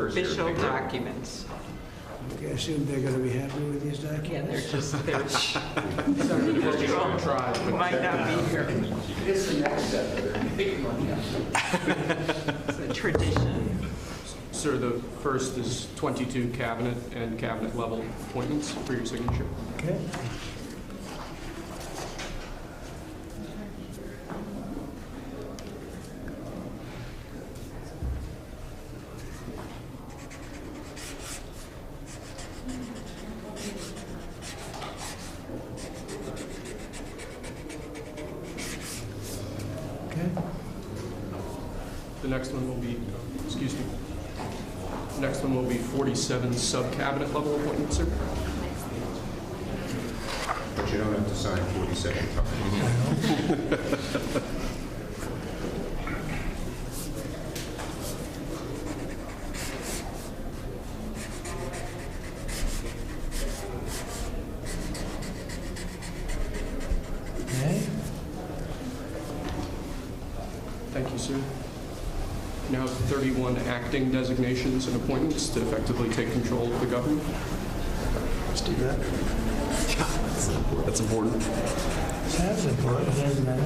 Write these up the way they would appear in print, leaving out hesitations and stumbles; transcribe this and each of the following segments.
official documents. Okay, I assume they're going to be happy with these documents? Yeah, they're we might not be here. It's the next step. It's a tradition. Sir, the first is 22 cabinet and cabinet level appointments for your signature. Okay. The next one will be, excuse me, next one will be 47 sub-cabinet level appointments, sir. But you don't have to sign 47 times. Okay. Thank you, sir. Now 31 acting designations and appointments to effectively take control of the government. Let's do that. That's important. Sounds important, doesn't it?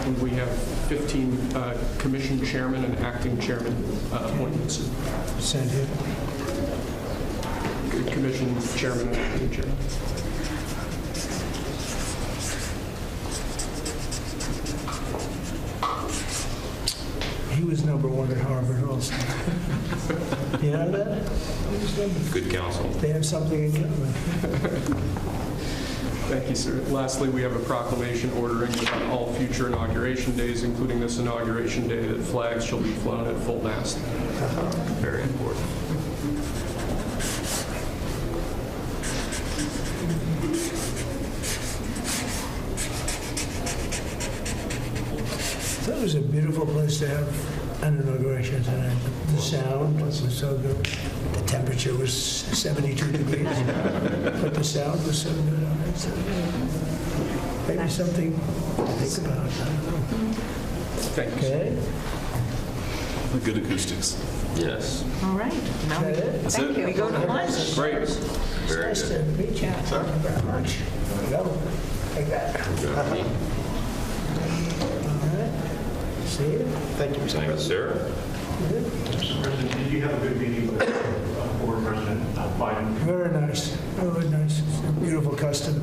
And we have 15 commission chairman and acting chairman appointments. Send it. Commission chairman and acting chairman. He was #1 at Harvard also. You know that? Good counsel. They have something in common. Thank you, sir. Lastly, we have a proclamation ordering that on all future inauguration days, including this inauguration day, that flags shall be flown at full mast. Very important. That was a beautiful place to have an inauguration tonight. The sound was so good. The temperature was 72 degrees, but the sound was so good. So maybe something to think about. I don't know. Thank you, sir. Okay. Good acoustics. Yes. All right. Now Is that it? That's thank it. you. We go to lunch. Great. Very Nice good. to meet you. Thank you very much. There you go. Take that. All right. See you. Thank you, Mr. President. Mr. President, did you have a good meeting with Board President Biden? Very nice. Very nice. It's a beautiful custom.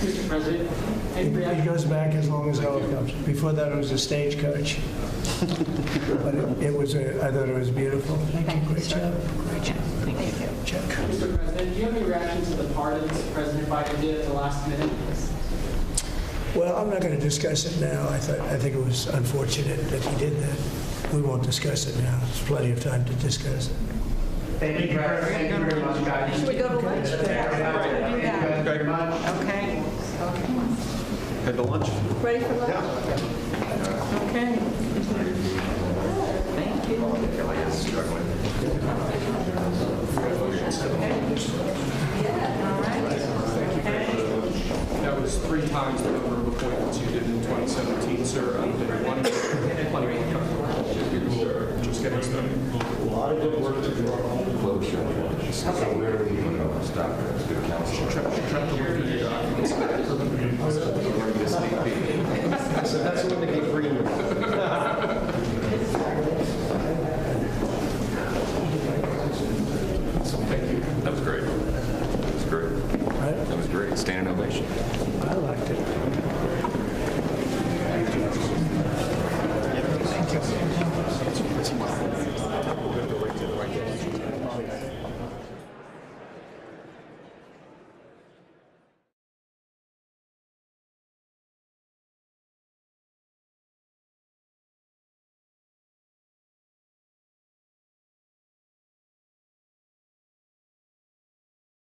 Mr. President, It goes back as long as helicopters. Before that, it was a stagecoach. But it was, I thought it was beautiful. Thank you. Great job. Great job. Thank you. Check. Mr. President, do you have any reaction to the pardons President Biden did at the last minute? Well, I'm not going to discuss it now. I think it was unfortunate that he did that. We won't discuss it now. There's plenty of time to discuss it. Thank you, President. Thank you very much, guys. Should we go to lunch? Thank you very much. Okay. Head to lunch. Ready for lunch? Okay. Thank you. All right. Okay. That was 3 times the number of appointments you did in 2017, sir. On day 1, plenty of time. Just getting started. A lot of good work to do. Closure. So where are we going to stop? Good counsel. Check the